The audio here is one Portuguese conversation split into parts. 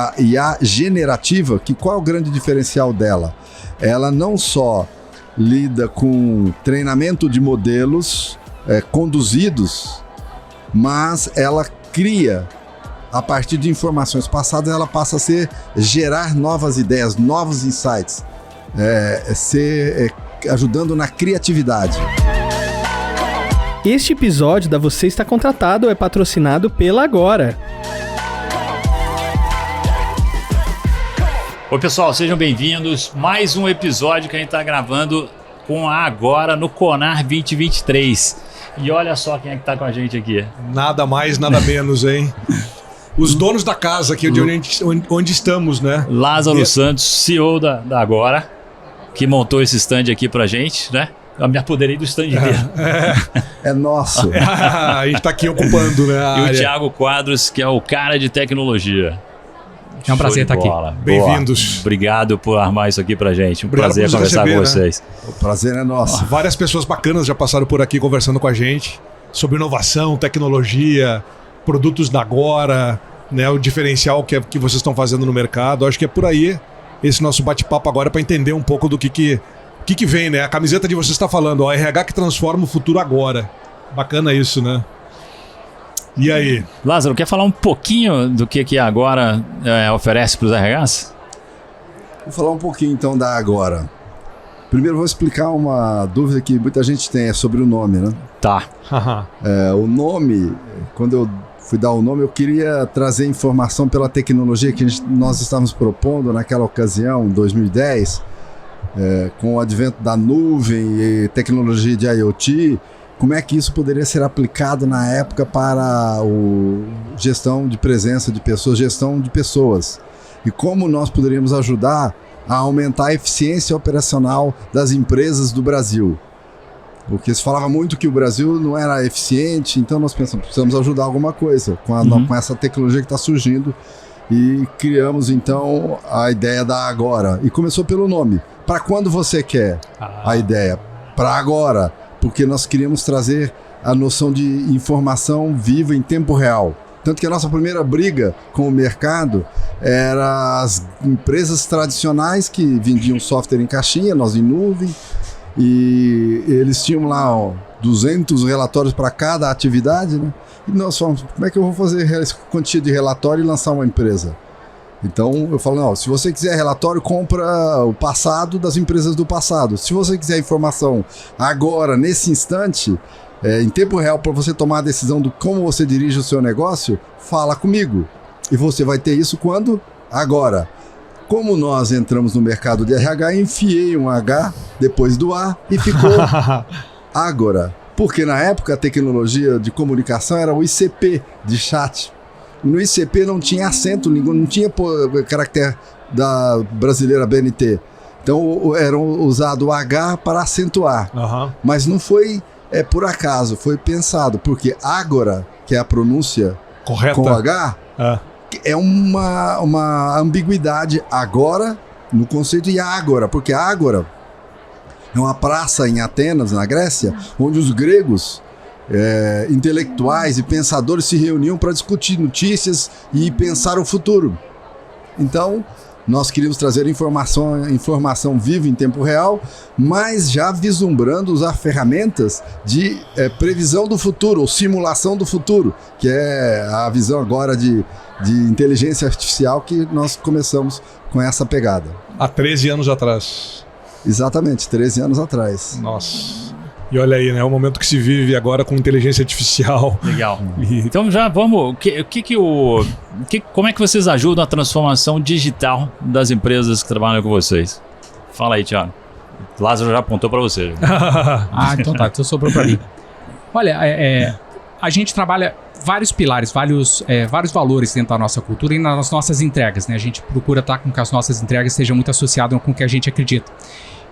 a IA generativa, que qual é o grande diferencial dela? Ela não só lida com treinamento de modelos conduzidos, mas ela cria, a partir de informações passadas, ela passa a gerar novas ideias, novos insights, ajudando na criatividade. Este episódio da Você Está Contratado é patrocinado pela Agora. Oi pessoal, sejam bem-vindos. Mais um episódio que a gente está gravando com a Agora no Conar 2023. E olha só quem é que está com a gente aqui. Nada mais, nada menos, hein? Os donos da casa aqui onde estamos, né? Lázaro Santos, CEO da Agora, que montou esse stand aqui pra gente, né? Eu me apoderei do stand dele. É nosso. A gente tá aqui ocupando, né, a área. área. O Thiago Quadros, que é o cara de tecnologia. É um prazer estar aqui. Bem-vindos. Obrigado por armar isso aqui pra gente. Um Obrigado prazer conversar com vocês. O prazer é nosso. Várias pessoas bacanas já passaram por aqui conversando com a gente sobre inovação, tecnologia, produtos da Agora, né, o diferencial que vocês estão fazendo no mercado. Acho que é por aí esse nosso bate-papo agora para entender um pouco do que vem, né? A camiseta de vocês está falando, ó, RH que transforma o futuro agora. Bacana isso, né? E aí? Lázaro, quer falar um pouquinho do que a Agora oferece para os RHs? Vou falar um pouquinho então da Agora. Primeiro vou explicar uma dúvida que muita gente tem, sobre o nome, né? Tá. O nome, quando eu fui dar o nome, eu queria trazer informação pela tecnologia que nós estávamos propondo naquela ocasião, em 2010, com o advento da nuvem e tecnologia de IoT. Como é que isso poderia ser aplicado na época para gestão de presença de pessoas, gestão de pessoas? E como nós poderíamos ajudar a aumentar a eficiência operacional das empresas do Brasil? Porque se falava muito que o Brasil não era eficiente, então nós pensamos, precisamos ajudar alguma coisa com essa tecnologia que está surgindo. E criamos então a ideia da Agora. E começou pelo nome. Para quando você quer a ideia? Para agora. Porque nós queríamos trazer a noção de informação viva em tempo real. Tanto que a nossa primeira briga com o mercado era as empresas tradicionais que vendiam software em caixinha, nós em nuvem, e eles tinham lá 200 relatórios para cada atividade, né? E nós falamos, como é que eu vou fazer essa quantia de relatório e lançar uma empresa? Então eu falo, não, se você quiser relatório, compra o passado das empresas do passado. Se você quiser informação agora, nesse instante, em tempo real, para você tomar a decisão de como você dirige o seu negócio, fala comigo. E você vai ter isso quando? Agora. Como nós entramos no mercado de RH, enfiei um H depois do A e ficou Agora. Porque na época a tecnologia de comunicação era o ICP de chat. No ICP não tinha acento, não tinha caractere da brasileira BNT. Então era usado o H para acentuar. Mas não foi por acaso, foi pensado. Porque Agora, que é a pronúncia correta com H, é uma ambiguidade agora no conceito de Ágora. Porque Ágora é uma praça em Atenas, na Grécia, onde os gregos intelectuais e pensadores se reuniam para discutir notícias e pensar o futuro. Então, nós queríamos trazer informação viva em tempo real, mas já vislumbrando usar ferramentas de previsão do futuro, ou simulação do futuro, que é a visão agora de inteligência artificial que nós começamos com essa pegada. Há 13 anos atrás. Exatamente, 13 anos atrás. Nossa. E olha aí, né? O momento que se vive agora com inteligência artificial. Legal. Então já vamos... como é que vocês ajudam a transformação digital das empresas que trabalham com vocês? Fala aí, Thiago. Lázaro já apontou para você. Então tá. Então sobrou para mim. Olha, a gente trabalha vários pilares, vários valores dentro da nossa cultura e nas nossas entregas, né? A gente procura estar com que as nossas entregas sejam muito associadas com o que a gente acredita.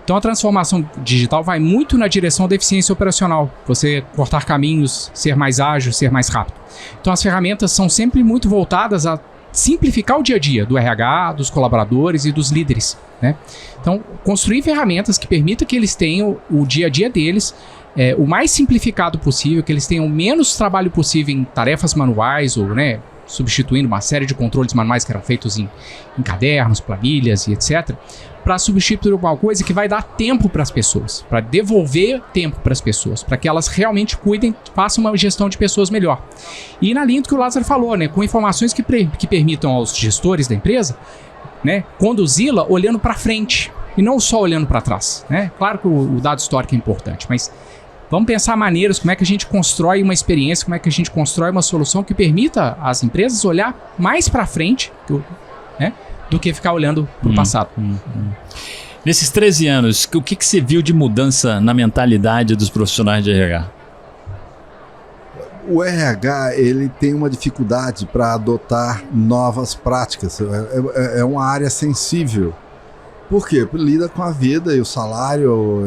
Então a transformação digital vai muito na direção da eficiência operacional, você cortar caminhos, ser mais ágil, ser mais rápido. Então as ferramentas são sempre muito voltadas a simplificar o dia a dia do RH, dos colaboradores e dos líderes, né? Então construir ferramentas que permitam que eles tenham o dia a dia deles o mais simplificado possível, que eles tenham o menos trabalho possível em tarefas manuais ou, né, substituindo uma série de controles manuais que eram feitos em cadernos, planilhas e etc., para substituir alguma coisa que vai dar tempo para as pessoas, para devolver tempo para as pessoas, para que elas realmente cuidem, façam uma gestão de pessoas melhor. E na linha do que o Lázaro falou, né, com informações que permitam aos gestores da empresa, né, conduzi-la olhando para frente e não só olhando para trás, né? Claro que o dado histórico é importante, mas vamos pensar maneiras, como é que a gente constrói uma experiência, como é que a gente constrói uma solução que permita às empresas olhar mais para frente, né, do que ficar olhando para o passado. Nesses 13 anos, o que você viu de mudança na mentalidade dos profissionais de RH? O RH, ele tem uma dificuldade para adotar novas práticas. É uma área sensível. Por quê? Porque lida com a vida e o salário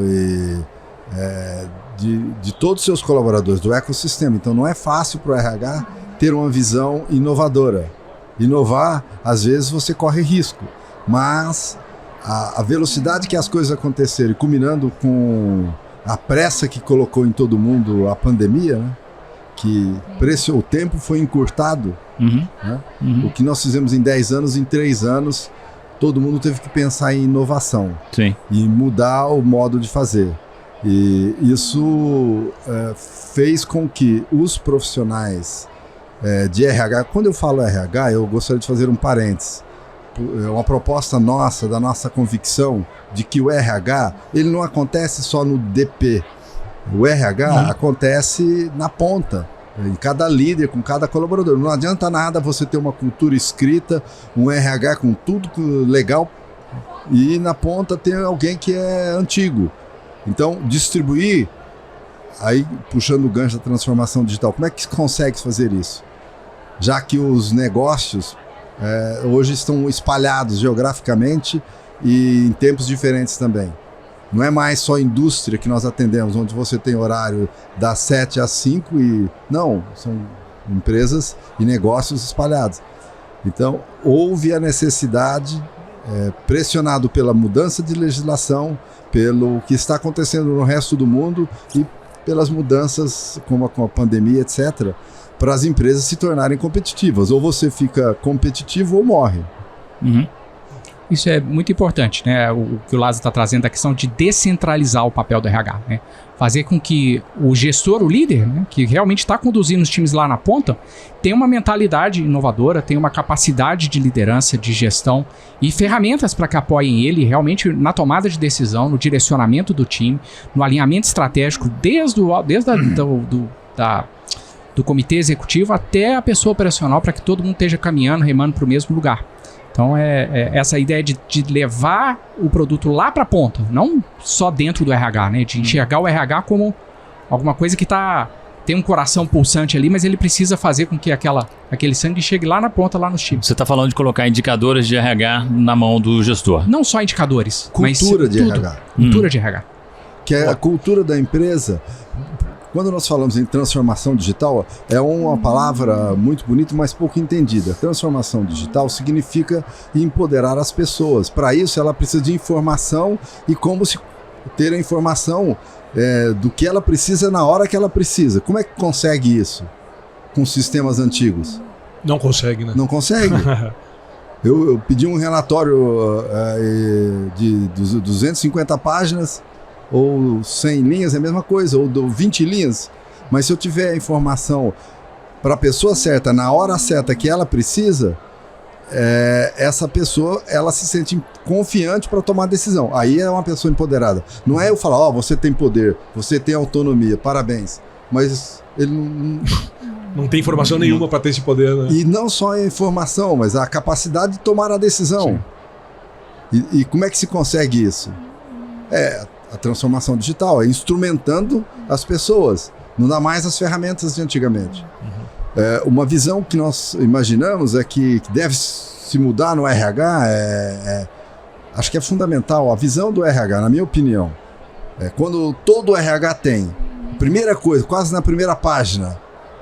de todos os seus colaboradores, do ecossistema. Então não é fácil para o RH ter uma visão inovadora. Inovar, às vezes você corre risco, mas a velocidade que as coisas aconteceram, culminando com a pressa que colocou em todo mundo a pandemia, né? Que o tempo foi encurtado. Né? O que nós fizemos em 10 anos, em 3 anos, todo mundo teve que pensar em inovação. Sim. E mudar o modo de fazer. E isso fez com que os profissionais de RH, quando eu falo RH, eu gostaria de fazer um parênteses. É uma proposta nossa, da nossa convicção, de que o RH, ele não acontece só no DP. O RH acontece na ponta, em cada líder, com cada colaborador. Não adianta nada você ter uma cultura escrita, um RH com tudo legal, e na ponta ter alguém que é antigo. Então, distribuir, aí puxando o gancho da transformação digital, como é que se consegue fazer isso? Já que os negócios hoje estão espalhados geograficamente e em tempos diferentes também. Não é mais só indústria que nós atendemos, onde você tem horário das 7 às 5 e... Não, são empresas e negócios espalhados. Então, houve a necessidade, pressionado pela mudança de legislação, pelo que está acontecendo no resto do mundo e pelas mudanças como com a pandemia, etc., para as empresas se tornarem competitivas. Ou você fica competitivo ou morre. Isso é muito importante, né? O que o Lázaro está trazendo, a questão de descentralizar o papel do RH, né? Fazer com que o gestor, o líder, né, que realmente está conduzindo os times lá na ponta, tenha uma mentalidade inovadora, tenha uma capacidade de liderança, de gestão e ferramentas para que apoiem ele realmente na tomada de decisão, no direcionamento do time, no alinhamento estratégico, desde do comitê executivo até a pessoa operacional, para que todo mundo esteja caminhando, remando para o mesmo lugar. Então, essa ideia de levar o produto lá para a ponta, não só dentro do RH, né? De enxergar o RH como alguma coisa que tem um coração pulsante ali, mas ele precisa fazer com que aquele sangue chegue lá na ponta, lá nos times. Você está falando de colocar indicadores de RH na mão do gestor. Não só indicadores, cultura mas de RH. Cultura de RH. Que é a cultura da empresa. Quando nós falamos em transformação digital, é uma palavra muito bonita, mas pouco entendida. Transformação digital significa empoderar as pessoas. Para isso, ela precisa de informação e como se ter a informação do que ela precisa na hora que ela precisa. Como é que consegue isso com sistemas antigos? Não consegue, né? Não consegue. Eu pedi um relatório de 250 páginas, ou 100 linhas, é a mesma coisa, ou 20 linhas. Mas se eu tiver a informação para a pessoa certa, na hora certa que ela precisa, essa pessoa, ela se sente confiante para tomar decisão. Aí é uma pessoa empoderada. Não é eu falar, você tem poder, você tem autonomia, parabéns. Mas ele não tem informação nenhuma para ter esse poder, né? E não só a informação, mas a capacidade de tomar a decisão. E como é que se consegue isso? A transformação digital, é instrumentando as pessoas, não dá mais as ferramentas de antigamente. Uma visão que nós imaginamos que deve se mudar no RH, acho que é fundamental, a visão do RH, na minha opinião, quando todo o RH tem, primeira coisa, quase na primeira página,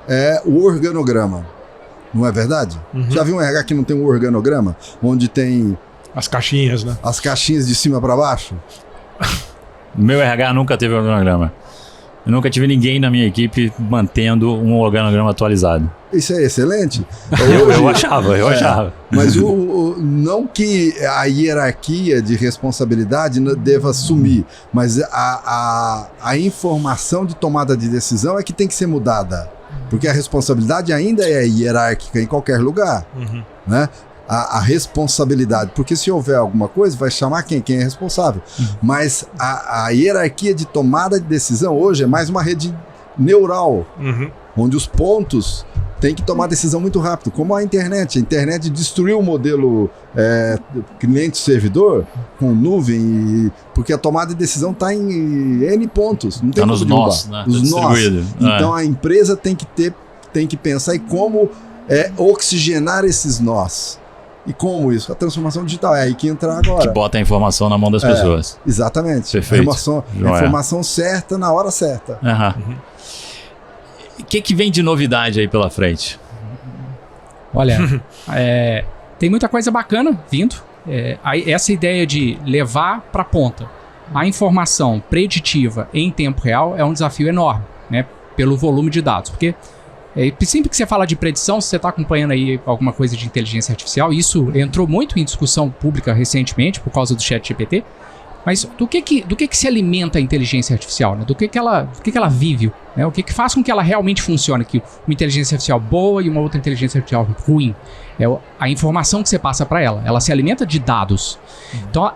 é o organograma, não é verdade? Já viu um RH que não tem um organograma? Onde tem... As caixinhas, né? As caixinhas de cima para baixo? Meu RH nunca teve organograma. Eu nunca tive ninguém na minha equipe mantendo um organograma atualizado. Isso é excelente. Eu achava. Mas não que a hierarquia de responsabilidade deva sumir, mas a informação de tomada de decisão é que tem que ser mudada. Porque a responsabilidade ainda é hierárquica em qualquer lugar, né? A responsabilidade, porque se houver alguma coisa, vai chamar quem é responsável. Mas a hierarquia de tomada de decisão hoje é mais uma rede neural, onde os pontos têm que tomar decisão muito rápido, como a internet. A internet destruiu o modelo cliente-servidor com nuvem, porque a tomada de decisão está em N pontos. Não tem como nos derrubar. nós, né? Os Tá nós. distribuído. Então a empresa tem que pensar em como oxigenar esses nós. E como isso? A transformação digital é aí que entra agora. Que bota a informação na mão das pessoas. Exatamente. Perfeito. A informação certa na hora certa. O que vem de novidade aí pela frente? Olha, tem muita coisa bacana vindo. Essa ideia de levar para a ponta a informação preditiva em tempo real é um desafio enorme, né? Pelo volume de dados. Porque sempre que você fala de predição, se você está acompanhando aí alguma coisa de inteligência artificial, isso entrou muito em discussão pública recentemente por causa do ChatGPT. Mas do que se alimenta a inteligência artificial? Né? Do que ela vive? Né? O que faz com que ela realmente funcione? Que uma inteligência artificial boa e uma outra inteligência artificial ruim. É a informação que você passa para ela. Ela se alimenta de dados. Então,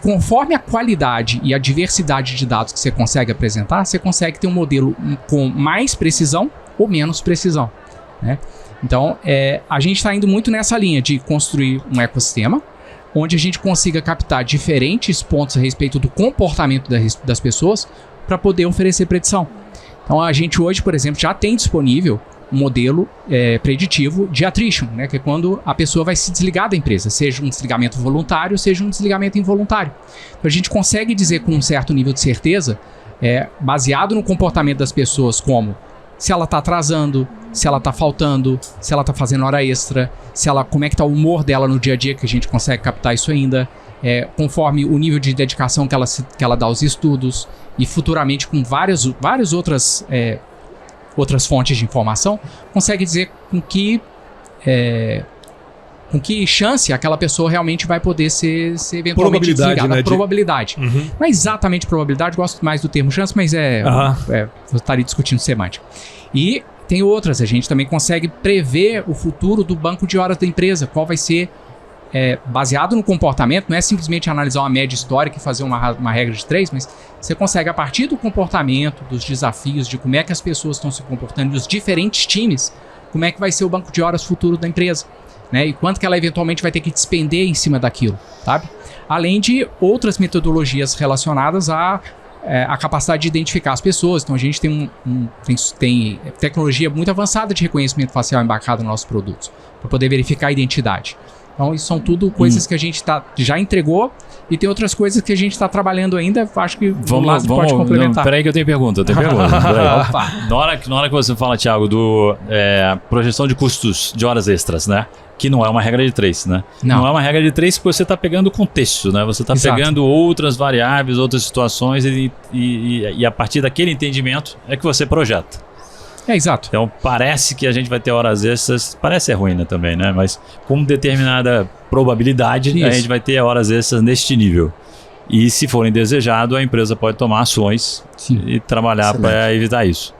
conforme a qualidade e a diversidade de dados que você consegue apresentar, você consegue ter um modelo com mais precisão ou menos precisão, né? Então, a gente está indo muito nessa linha de construir um ecossistema onde a gente consiga captar diferentes pontos a respeito do comportamento das pessoas para poder oferecer predição. Então, a gente hoje, por exemplo, já tem disponível um modelo preditivo de attrition, né? Que é quando a pessoa vai se desligar da empresa, seja um desligamento voluntário, seja um desligamento involuntário. Então, a gente consegue dizer com um certo nível de certeza, baseado no comportamento das pessoas, como se ela está atrasando, se ela está faltando, se ela está fazendo hora extra, como é que está o humor dela no dia a dia, que a gente consegue captar isso ainda, conforme o nível de dedicação que ela dá aos estudos, e futuramente com várias outras fontes de informação, consegue dizer com que chance aquela pessoa realmente vai poder ser eventualmente desligada. Né, probabilidade. Não é exatamente probabilidade, gosto mais do termo chance, mas eu estaria discutindo semântica. E tem outras, a gente também consegue prever o futuro do banco de horas da empresa, qual vai ser, baseado no comportamento, não é simplesmente analisar uma média histórica e fazer uma regra de 3, mas você consegue, a partir do comportamento, dos desafios, de como é que as pessoas estão se comportando, dos diferentes times, como é que vai ser o banco de horas futuro da empresa. Né, e quanto que ela eventualmente vai ter que despender em cima daquilo, sabe? Além de outras metodologias relacionadas à capacidade de identificar as pessoas. Então a gente tem tecnologia muito avançada de reconhecimento facial embarcada nos nossos produtos, para poder verificar a identidade. Então isso são tudo coisas que a gente já entregou, e tem outras coisas que a gente está trabalhando ainda. Acho que o Lázaro pode complementar. Peraí que eu tenho pergunta. Opa. Na hora que você fala, Thiago, do projeção de custos de horas extras, né? Que não é uma regra de 3, né? Não é uma regra de 3 porque você está pegando contexto, né? Você está pegando outras variáveis, outras situações e a partir daquele entendimento é que você projeta. Exato. Então parece que a gente vai ter horas extras, parece ser ruim, né, também, né? Mas com determinada probabilidade, a gente vai ter horas extras neste nível. E se for indesejado, a empresa pode tomar ações e trabalhar para evitar isso.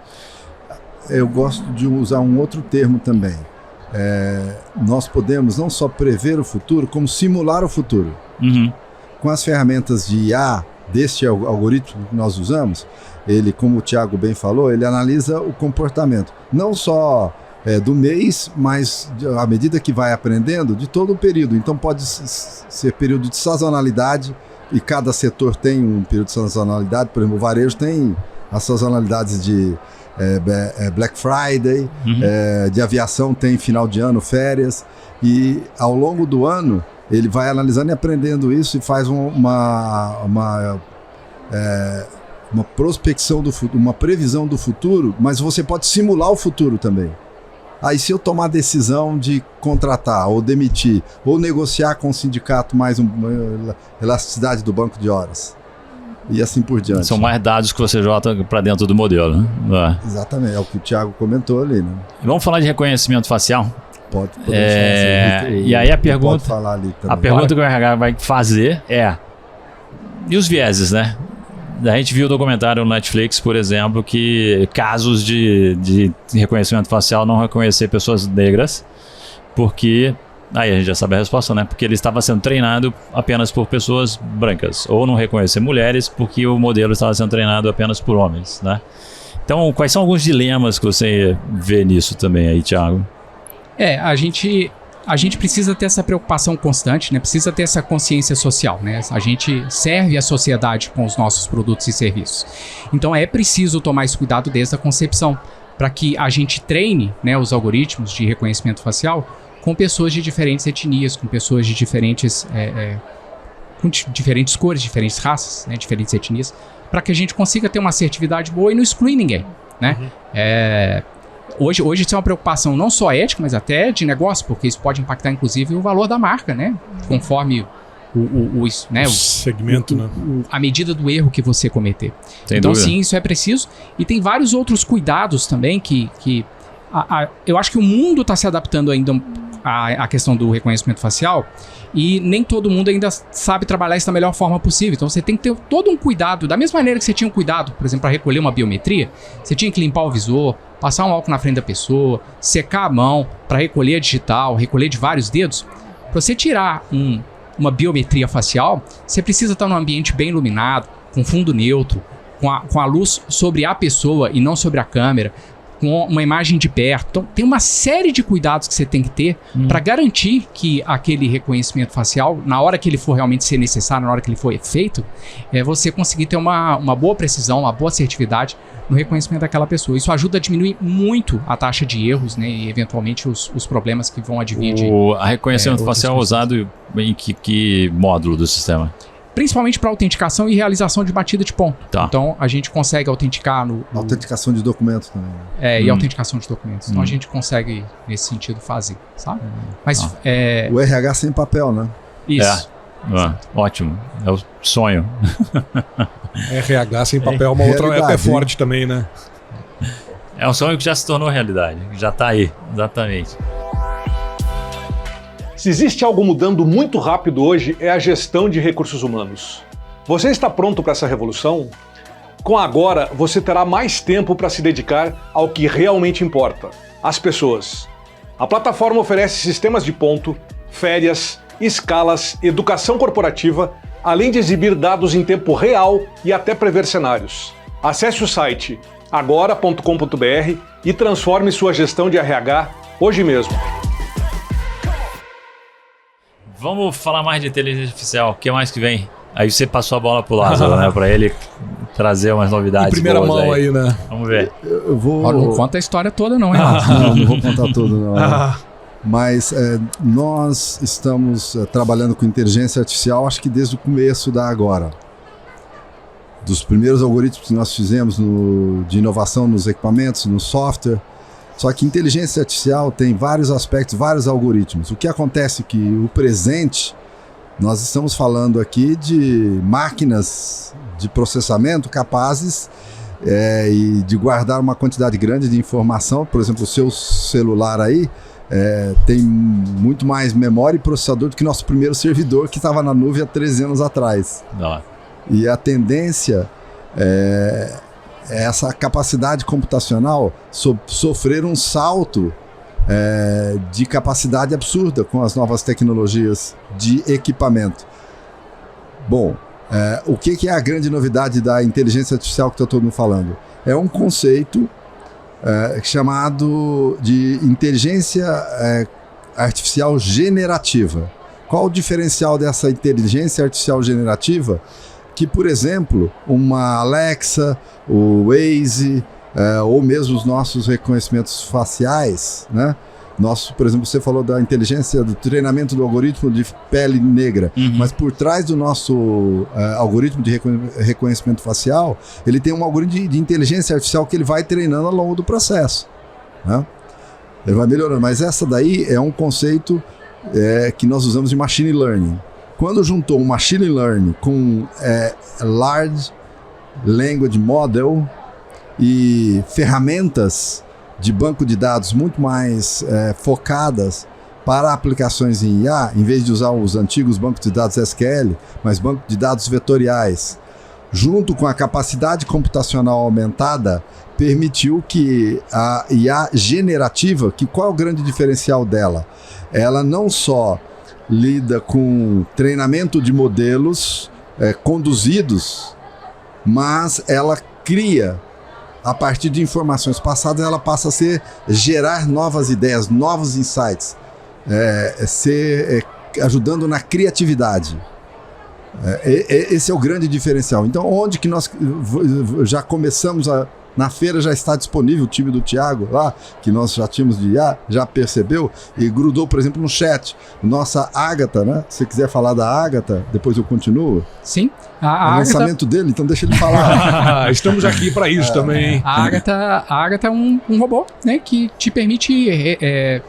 Eu gosto de usar um outro termo também. Nós podemos não só prever o futuro, como simular o futuro. Com as ferramentas de IA, deste algoritmo que nós usamos, ele, como o Thiago bem falou, ele analisa o comportamento, não só do mês, mas à medida que vai aprendendo, de todo o período. Então pode ser período de sazonalidade, e cada setor tem um período de sazonalidade. Por exemplo, o varejo tem as sazonalidades de Black Friday, de aviação tem final de ano, férias, e ao longo do ano ele vai analisando e aprendendo isso e faz uma prospecção do futuro, uma previsão do futuro, mas você pode simular o futuro também. Aí se eu tomar a decisão de contratar ou demitir ou negociar com o sindicato mais uma elasticidade do banco de horas, e assim por diante. São mais dados que você jota para dentro do modelo, né? Exatamente, é o que o Thiago comentou ali, né? Vamos falar de reconhecimento facial? Pode e aí a pergunta que o RH vai fazer é: e os vieses, né? A gente viu o documentário no Netflix, por exemplo, que casos de reconhecimento facial não reconhecer pessoas negras, porque... Aí a gente já sabe a resposta, né? Porque ele estava sendo treinado apenas por pessoas brancas. Ou não reconhecer mulheres, porque o modelo estava sendo treinado apenas por homens, né? Então, quais são alguns dilemas que você vê nisso também aí, Thiago? A gente precisa ter essa preocupação constante, né? Precisa ter essa consciência social, né? A gente serve a sociedade com os nossos produtos e serviços. Então é preciso tomar esse cuidado desde a concepção, para que a gente treine, né, os algoritmos de reconhecimento facial com pessoas de diferentes etnias, com pessoas de diferentes, com diferentes cores, diferentes raças, né, diferentes etnias, para que a gente consiga ter uma assertividade boa e não excluir ninguém, né? Hoje isso é uma preocupação não só ética, mas até de negócio, porque isso pode impactar inclusive o valor da marca, né? Conforme o segmento, né? A medida do erro que você cometer. Sem então dúvida. Sim, isso é preciso. E tem vários outros cuidados também que eu acho que o mundo está se adaptando ainda à questão do reconhecimento facial, e nem todo mundo ainda sabe trabalhar isso da melhor forma possível. Então você tem que ter todo um cuidado, da mesma maneira que você tinha um cuidado, por exemplo, para recolher uma biometria, você tinha que limpar o visor, passar um álcool na frente da pessoa, secar a mão para recolher a digital, recolher de vários dedos. Para você tirar uma biometria facial, você precisa estar num ambiente bem iluminado, com fundo neutro, com a luz sobre a pessoa e não sobre a câmera, com uma imagem de perto. Então tem uma série de cuidados que você tem que ter para garantir que aquele reconhecimento facial, na hora que ele for realmente ser necessário, na hora que ele for feito, você conseguir ter uma boa precisão, uma boa assertividade no reconhecimento daquela pessoa. Isso ajuda a diminuir muito a taxa de erros, né, e eventualmente os problemas que vão advir de... A reconhecimento facial é usado em que módulo do sistema? Principalmente para autenticação e realização de batida de ponto. Tá. Então, a gente consegue autenticar Autenticação de documentos também. E autenticação de documentos. Então, a gente consegue, nesse sentido, fazer, sabe? Mas... O RH sem papel, né? Isso. Ótimo. É o sonho. RH sem papel é uma outra época forte também, né? É um sonho que já se tornou realidade. Já está aí. Exatamente. Se existe algo mudando muito rápido hoje, é a gestão de recursos humanos. Você está pronto para essa revolução? Com a Agora, você terá mais tempo para se dedicar ao que realmente importa, as pessoas. A plataforma oferece sistemas de ponto, férias, escalas, educação corporativa, além de exibir dados em tempo real e até prever cenários. Acesse o site agora.com.br e transforme sua gestão de RH hoje mesmo. Vamos falar mais de inteligência artificial. O que mais que vem? Aí você passou a bola pro Lázaro, né? Para ele trazer umas novidades. Em primeira mão aí, né? Vamos ver. Eu vou... Não conta a história toda não, hein, Lázaro? Não vou contar tudo, não. Mas nós estamos trabalhando com inteligência artificial, acho que desde o começo da Agora. Dos primeiros algoritmos que nós fizemos de inovação nos equipamentos, no software. Só que inteligência artificial tem vários aspectos, vários algoritmos. O que acontece é que o presente, nós estamos falando aqui de máquinas de processamento capazes e de guardar uma quantidade grande de informação. Por exemplo, o seu celular aí tem muito mais memória e processador do que nosso primeiro servidor que estava na nuvem há 13 anos atrás. Não. E a tendência é essa capacidade computacional sofrer um salto de capacidade absurda com as novas tecnologias de equipamento. Bom, o que é a grande novidade da inteligência artificial que está todo mundo falando? É um conceito chamado de inteligência artificial generativa. Qual o diferencial dessa inteligência artificial generativa? Que, por exemplo, uma Alexa, o Waze, ou mesmo os nossos reconhecimentos faciais, né? Por exemplo, você falou da inteligência, do treinamento do algoritmo de pele negra, mas por trás do nosso algoritmo de reconhecimento facial, ele tem um algoritmo de inteligência artificial que ele vai treinando ao longo do processo, né? Ele vai melhorando, mas essa daí é um conceito que nós usamos de machine learning. Quando juntou o machine learning com large Language Model e ferramentas de banco de dados muito mais focadas para aplicações em IA, em vez de usar os antigos bancos de dados SQL, mas bancos de dados vetoriais, junto com a capacidade computacional aumentada, permitiu que a IA generativa, que qual é o grande diferencial dela? Ela não só lida com treinamento de modelos conduzidos, mas ela cria, a partir de informações passadas, ela passa a gerar novas ideias, novos insights, ajudando na criatividade. Esse é o grande diferencial. Então, onde que nós já começamos na feira já está disponível o time do Thiago lá, que nós já tínhamos de IA, já percebeu e grudou, por exemplo, no chat. Nossa Ágata, né? Se você quiser falar da Ágata, depois eu continuo. Sim. O lançamento dele, então deixa ele falar. Estamos aqui para isso também. A Ágata é um robô, né, que te permite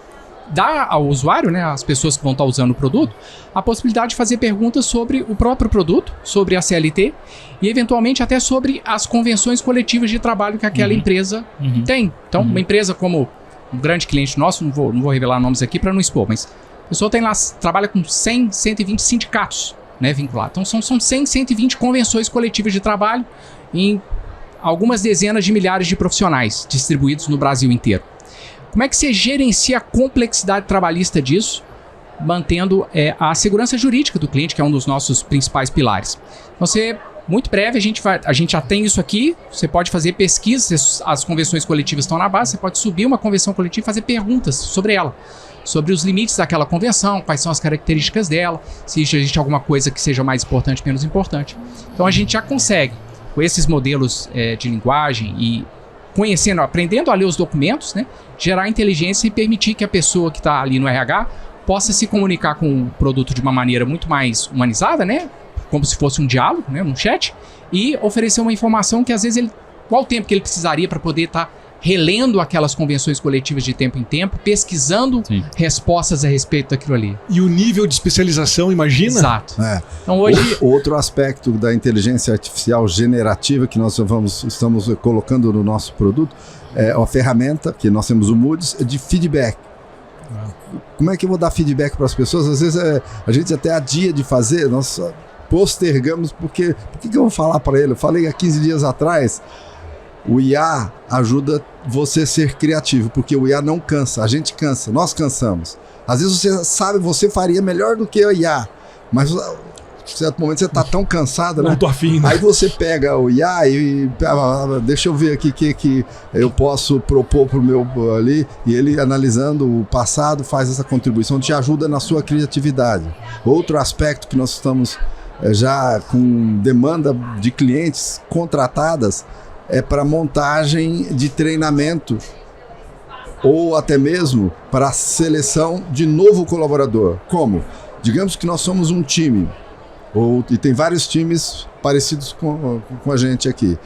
dar ao usuário, né, às pessoas que vão estar usando o produto, a possibilidade de fazer perguntas sobre o próprio produto, sobre a CLT e eventualmente até sobre as convenções coletivas de trabalho que aquela empresa tem. Então, uma empresa como um grande cliente nosso, não vou revelar nomes aqui para não expor, mas a pessoa tem lá, trabalha com 100, 120 sindicatos, né, vinculados. Então, são 100, 120 convenções coletivas de trabalho em algumas dezenas de milhares de profissionais distribuídos no Brasil inteiro. Como é que você gerencia a complexidade trabalhista disso, mantendo a segurança jurídica do cliente, que é um dos nossos principais pilares? Você, muito breve, a gente já tem isso aqui, você pode fazer pesquisas, as convenções coletivas estão na base, você pode subir uma convenção coletiva e fazer perguntas sobre ela, sobre os limites daquela convenção, quais são as características dela, se existe alguma coisa que seja mais importante, menos importante. Então a gente já consegue, com esses modelos de linguagem e conhecendo, aprendendo a ler os documentos, né, gerar inteligência e permitir que a pessoa que está ali no RH possa se comunicar com o produto de uma maneira muito mais humanizada, né, como se fosse um diálogo, né, um chat, e oferecer uma informação que às vezes qual o tempo que ele precisaria para poder estar relendo aquelas convenções coletivas de tempo em tempo, pesquisando respostas a respeito daquilo ali. E o nível de especialização, imagina? Exato. Então hoje... Outro aspecto da inteligência artificial generativa que nós estamos colocando no nosso produto é a ferramenta, que nós temos o Moody's, de feedback. Como é que eu vou dar feedback para as pessoas? Às vezes a gente até adia de fazer, nós postergamos, porque por que eu vou falar para ele? Eu falei há 15 dias atrás. O IA ajuda você a ser criativo, porque o IA não cansa, a gente cansa, nós cansamos. Às vezes você sabe, você faria melhor do que o IA, mas em certo momento você está tão cansado, né? Não tô afim, né? Aí você pega o IA e deixa eu ver aqui o que eu posso propor para o meu ali, e ele analisando o passado faz essa contribuição, te ajuda na sua criatividade. Outro aspecto que nós estamos já com demanda de clientes contratadas é para montagem de treinamento ou até mesmo para seleção de novo colaborador. Como? Digamos que nós somos um time, e tem vários times parecidos com a gente aqui.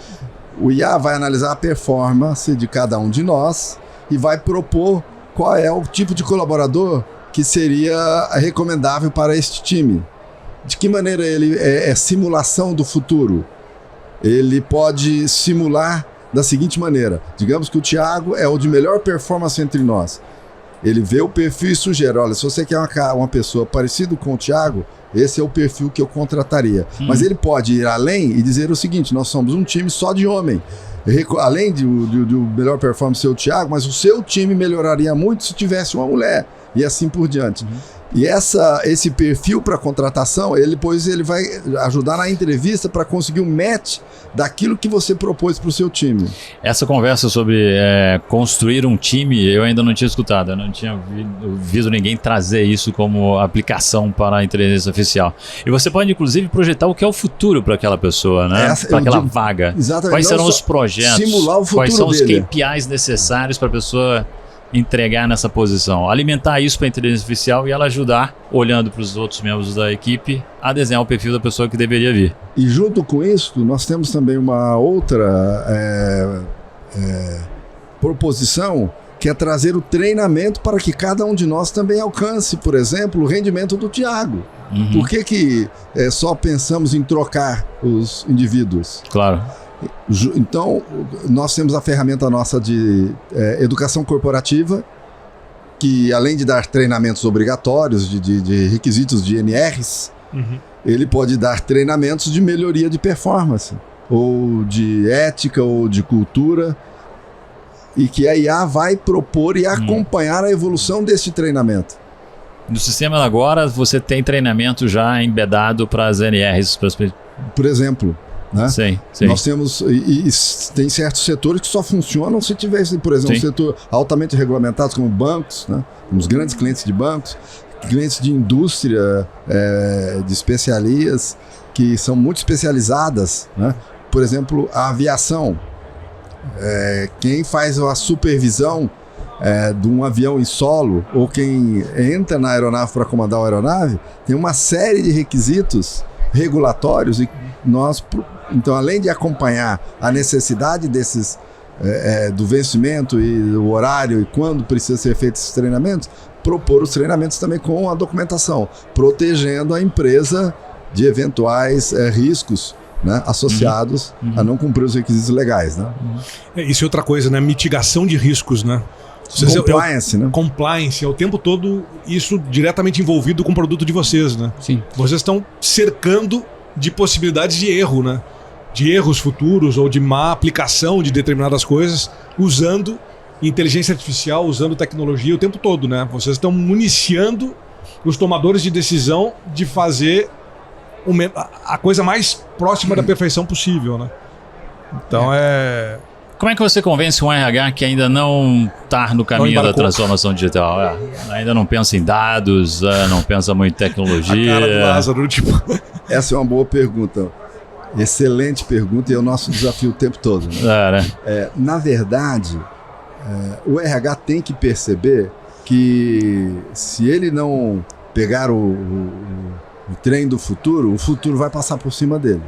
O IA vai analisar a performance de cada um de nós e vai propor qual é o tipo de colaborador que seria recomendável para este time. De que maneira ele é simulação do futuro? Ele pode simular da seguinte maneira. Digamos que o Thiago é o de melhor performance entre nós. Ele vê o perfil e sugere, olha, se você quer uma pessoa parecida com o Thiago, esse é o perfil que eu contrataria. Mas ele pode ir além e dizer o seguinte, nós somos um time só de homem. Além do melhor performance ser o Thiago, mas o seu time melhoraria muito se tivesse uma mulher. E assim por diante. E esse perfil para contratação, depois ele vai ajudar na entrevista para conseguir um match daquilo que você propôs para o seu time. Essa conversa sobre construir um time, eu ainda não tinha escutado, eu não tinha visto ninguém trazer isso como aplicação para a inteligência artificial. E você pode, inclusive, projetar o que é o futuro para aquela pessoa, né? Para aquela vaga. Exatamente. Quais serão os projetos? Simular o futuro quais são dele. os KPIs necessários para a pessoa entregar nessa posição, alimentar isso para a inteligência artificial e ela ajudar, olhando para os outros membros da equipe, a desenhar o perfil da pessoa que deveria vir. E junto com isso, nós temos também uma outra proposição, que é trazer o treinamento para que cada um de nós também alcance, por exemplo, o rendimento do Thiago. Por que só pensamos em trocar os indivíduos? Claro. Então, nós temos a ferramenta nossa de educação corporativa, que além de dar treinamentos obrigatórios de requisitos de NRs, ele pode dar treinamentos de melhoria de performance, ou de ética, ou de cultura, e que a IA vai propor e acompanhar a evolução desse treinamento. No sistema agora, você tem treinamento já embedado para as NRs. Por exemplo, né? Sim. Nós temos, e tem certos setores que só funcionam se tivesse, por exemplo, um setor altamente regulamentados como bancos, né? Os grandes clientes de bancos, clientes de indústria, de especiarias, que são muito especializadas, né? Por exemplo, a aviação. Quem faz a supervisão de um avião em solo, ou quem entra na aeronave para comandar a aeronave, tem uma série de requisitos regulatórios, e então, além de acompanhar a necessidade desses do vencimento e o horário e quando precisa ser feito esses treinamentos, propor os treinamentos também com a documentação, protegendo a empresa de eventuais riscos, né, associados a não cumprir os requisitos legais, né? Isso é outra coisa, né? Mitigação de riscos, né? Compliance, né? Compliance, é o tempo todo isso diretamente envolvido com o produto de vocês, né? Sim. Vocês estão cercando de possibilidades de erro, né? De erros futuros ou de má aplicação de determinadas coisas, usando inteligência artificial, usando tecnologia o tempo todo, né? Vocês estão municiando os tomadores de decisão de fazer a coisa mais próxima da perfeição possível, né? Então Como é que você convence um RH que ainda não está no caminho da transformação digital? Ainda não pensa em dados, não pensa muito em tecnologia? A cara do Lázaro, tipo... Essa é uma boa pergunta. Excelente pergunta, e é o nosso desafio o tempo todo, né? Na verdade, o RH tem que perceber que se ele não pegar o trem do futuro, o futuro vai passar por cima dele.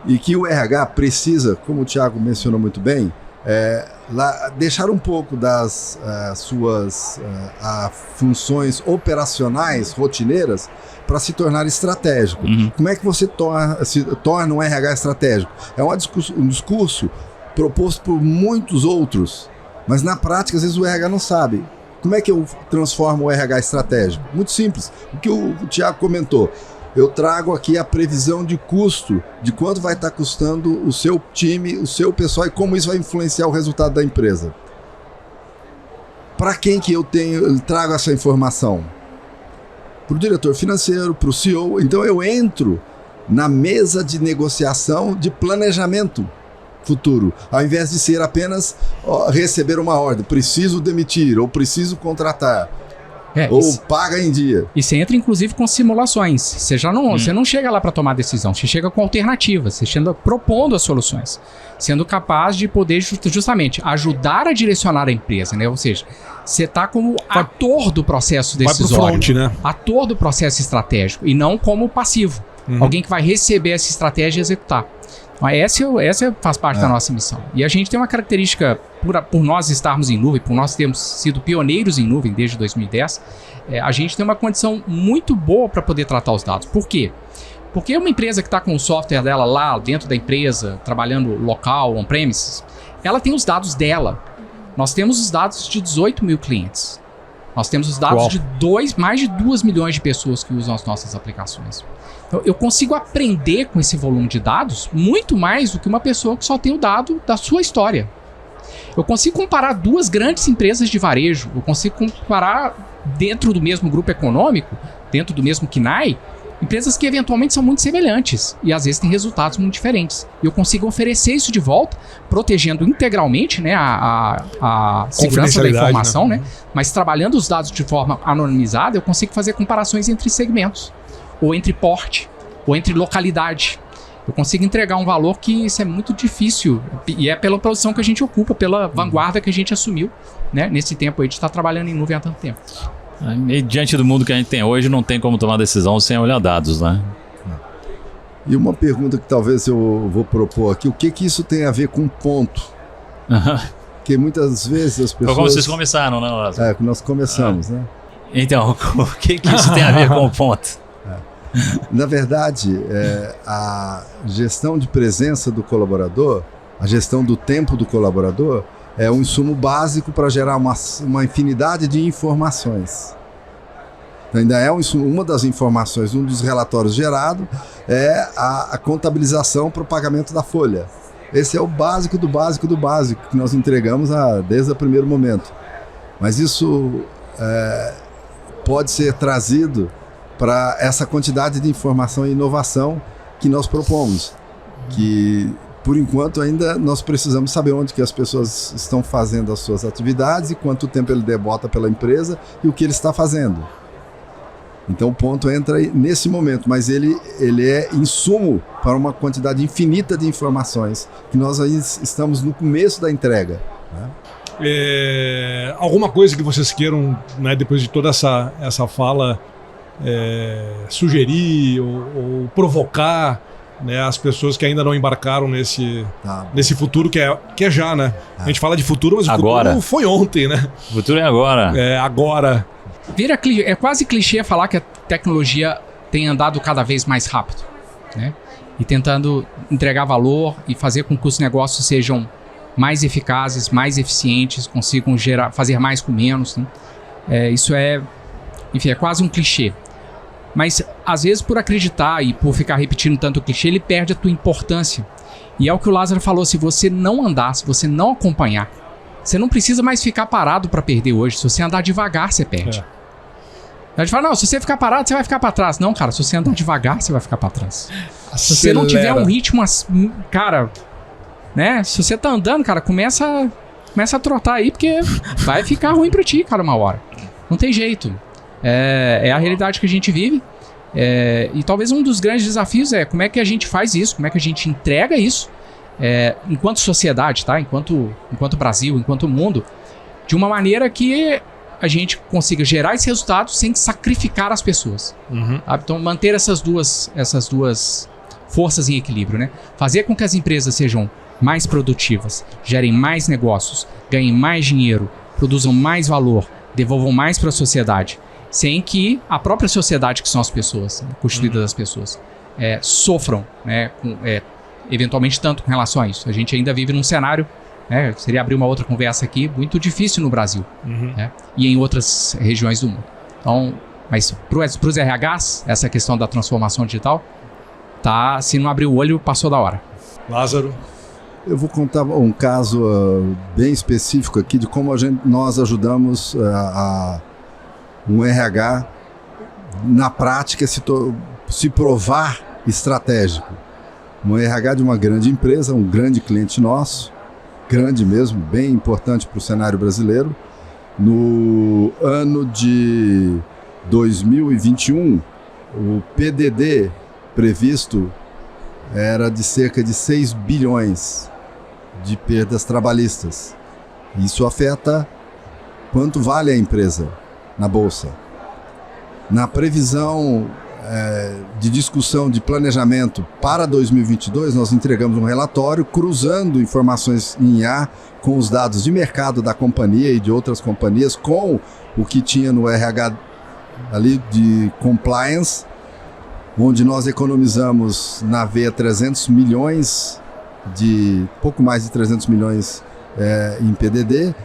E que o RH precisa, como o Thiago mencionou muito bem, deixar um pouco das suas funções operacionais, rotineiras, para se tornar estratégico. Como é que você se torna um RH estratégico? É um discurso proposto por muitos outros, mas na prática, às vezes, o RH não sabe. Como é que eu transformo o RH estratégico? Muito simples. O que o Thiago comentou. Eu trago aqui a previsão de custo, de quanto vai estar custando o seu time, o seu pessoal, e como isso vai influenciar o resultado da empresa. Para quem que eu trago essa informação? Para o diretor financeiro, para o CEO. Então eu entro na mesa de negociação de planejamento futuro, ao invés de ser apenas receber uma ordem, preciso demitir ou preciso contratar. Ou paga em dia. E você entra, inclusive, com simulações. Você já não, você não chega lá para tomar decisão, você chega com alternativas, você chega propondo as soluções, sendo capaz de poder justamente ajudar a direcionar a empresa, né? Ou seja, você está como ator do processo decisório, vai pro front, né? Ator do processo estratégico, e não como passivo. Alguém que vai receber essa estratégia e executar. Então, essa faz parte da nossa missão. E a gente tem uma característica, por nós estarmos em nuvem, por nós termos sido pioneiros em nuvem desde 2010, a gente tem uma condição muito boa para poder tratar os dados. Por quê? Porque uma empresa que está com o software dela lá dentro da empresa, trabalhando local, on-premises, ela tem os dados dela. Nós temos os dados de 18 mil clientes. Nós temos os dados de mais de 2 milhões de pessoas que usam as nossas aplicações. Então, eu consigo aprender com esse volume de dados muito mais do que uma pessoa que só tem o dado da sua história. Eu consigo comparar duas grandes empresas de varejo, eu consigo comparar dentro do mesmo grupo econômico, dentro do mesmo KNAI, empresas que eventualmente são muito semelhantes e às vezes têm resultados muito diferentes. E eu consigo oferecer isso de volta, protegendo integralmente, né, a segurança da informação, né? Mas trabalhando os dados de forma anonimizada, eu consigo fazer comparações entre segmentos, ou entre porte, ou entre localidade. Eu consigo entregar um valor que isso é muito difícil, e é pela posição que a gente ocupa, pela vanguarda que a gente assumiu, né, nesse tempo aí de estar trabalhando em nuvem há tanto tempo. E diante do mundo que a gente tem hoje, não tem como tomar decisão sem olhar dados, né? E uma pergunta que talvez eu vou propor aqui, o que isso tem a ver com ponto? Porque muitas vezes as pessoas... Como vocês começaram, né, Lázaro? Que nós começamos, né? Então, o que isso tem a ver com o ponto? Na verdade, a gestão de presença do colaborador, a gestão do tempo do colaborador, é um insumo básico para gerar uma infinidade de informações. Então, ainda é uma das informações, um dos relatórios gerados é a contabilização para o pagamento da folha. Esse é o básico do básico do básico que nós entregamos desde o primeiro momento. Mas isso pode ser trazido para essa quantidade de informação e inovação que nós propomos. Que, por enquanto, ainda nós precisamos saber onde que as pessoas estão fazendo as suas atividades e quanto tempo ele debota pela empresa e o que ele está fazendo. Então o ponto entra nesse momento, mas ele é insumo para uma quantidade infinita de informações que nós aí estamos no começo da entrega, né? Alguma coisa que vocês queiram, né, depois de toda essa fala, sugerir ou provocar, né, as pessoas que ainda não embarcaram nesse futuro que é já, né? A gente fala de futuro, mas agora. O futuro foi ontem, né? O futuro é agora. Agora. É quase clichê falar que a tecnologia tem andado cada vez mais rápido, né? E tentando entregar valor e fazer com que os negócios sejam mais eficazes, mais eficientes, consigam fazer mais com menos, né? Isso é quase um clichê. Mas, às vezes, por acreditar e por ficar repetindo tanto o clichê, ele perde a tua importância. E é o que o Lázaro falou, se você não andar, se você não acompanhar, você não precisa mais ficar parado para perder hoje. Se você andar devagar, você perde. A gente fala, não, se você ficar parado, você vai ficar para trás. Não, cara, se você andar devagar, você vai ficar para trás. Acelera. Se você não tiver um ritmo, cara, né? Se você tá andando, cara, começa a trotar aí, porque vai ficar ruim para ti, cara, uma hora. Não tem jeito. É a realidade que a gente vive. E talvez um dos grandes desafios é como é que a gente faz isso, como é que a gente entrega isso, enquanto sociedade, tá? Enquanto Brasil, enquanto mundo, de uma maneira que a gente consiga gerar esse resultado sem sacrificar as pessoas. Sabe? Então, manter essas duas forças em equilíbrio, né? Fazer com que as empresas sejam mais produtivas, gerem mais negócios, ganhem mais dinheiro, produzam mais valor, devolvam mais para a sociedade, sem que a própria sociedade, que são as pessoas, né, constituída das pessoas, sofram, né, eventualmente tanto com relação a isso. A gente ainda vive num cenário, seria abrir uma outra conversa aqui, muito difícil no Brasil, né, e em outras regiões do mundo. Então, mas para os RHs, essa questão da transformação digital, se não abrir o olho, passou da hora. Lázaro? Eu vou contar um caso bem específico aqui de como nós ajudamos um RH na prática se provar estratégico. Um RH de uma grande empresa, um grande cliente nosso, grande mesmo, bem importante para o cenário brasileiro. No ano de 2021, o PDD previsto era de cerca de 6 bilhões de perdas trabalhistas. Isso afeta quanto vale a empresa na Bolsa. Na previsão de discussão de planejamento para 2022, nós entregamos um relatório cruzando informações em IA com os dados de mercado da companhia e de outras companhias, com o que tinha no RH ali de compliance, onde nós economizamos na veia 300 milhões, pouco mais de 300 milhões em PDD.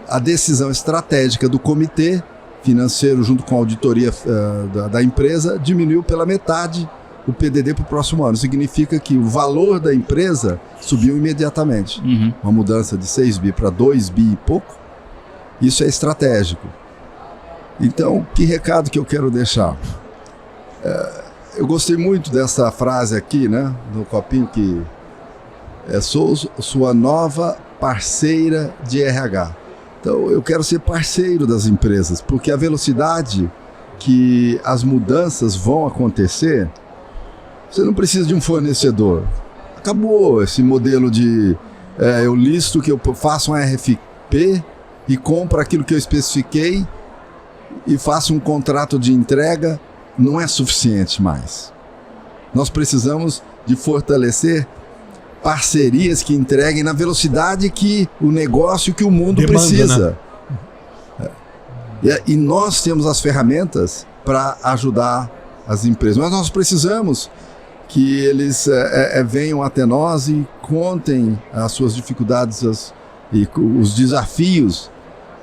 A decisão estratégica do comitê financeiro, junto com a auditoria da empresa, diminuiu pela metade o PDD para o próximo ano. Significa que o valor da empresa subiu imediatamente. Uma mudança de 6 bi para 2 bi e pouco. Isso é estratégico. Então, que recado que eu quero deixar? Eu gostei muito dessa frase aqui, né, no copinho, que sou sua nova parceira de RH. Então, eu quero ser parceiro das empresas, porque a velocidade que as mudanças vão acontecer, você não precisa de um fornecedor. Acabou esse modelo de eu listo que eu faço um RFP e compro aquilo que eu especifiquei e faço um contrato de entrega. Não é suficiente mais. Nós precisamos de fortalecer parcerias que entreguem na velocidade que o negócio, que o mundo precisa. Né? E nós temos as ferramentas para ajudar as empresas, mas nós precisamos que eles venham até nós e contem as suas dificuldades e os desafios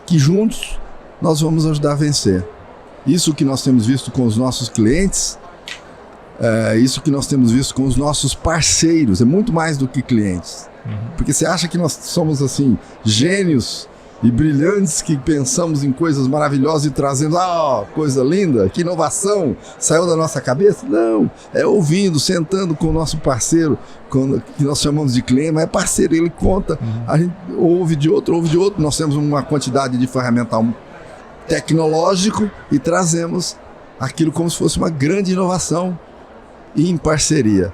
que juntos nós vamos ajudar a vencer. Isso que nós temos visto com os nossos clientes, isso que nós temos visto com os nossos parceiros, é muito mais do que clientes. Porque você acha que nós somos assim, gênios e brilhantes que pensamos em coisas maravilhosas e trazendo, coisa linda, que inovação, saiu da nossa cabeça? Não, é ouvindo, sentando com o nosso parceiro, que nós chamamos de cliente, mas é parceiro, ele conta, a gente ouve de outro, nós temos uma quantidade de ferramental tecnológico e trazemos aquilo como se fosse uma grande inovação e em parceria,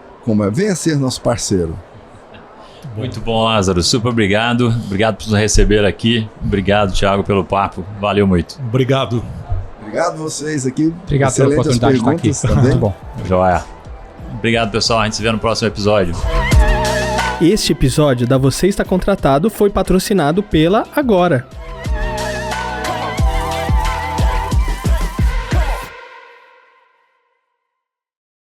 venha ser nosso parceiro. Muito bom, Lázaro. Super obrigado. Obrigado por nos receber aqui. Obrigado, Thiago, pelo papo. Valeu muito. Obrigado. Obrigado a vocês aqui. Obrigado pela oportunidade de estar aqui. Também. Muito bom. Joia. Obrigado, pessoal. A gente se vê no próximo episódio. Este episódio da Você Está Contratado foi patrocinado pela Agora.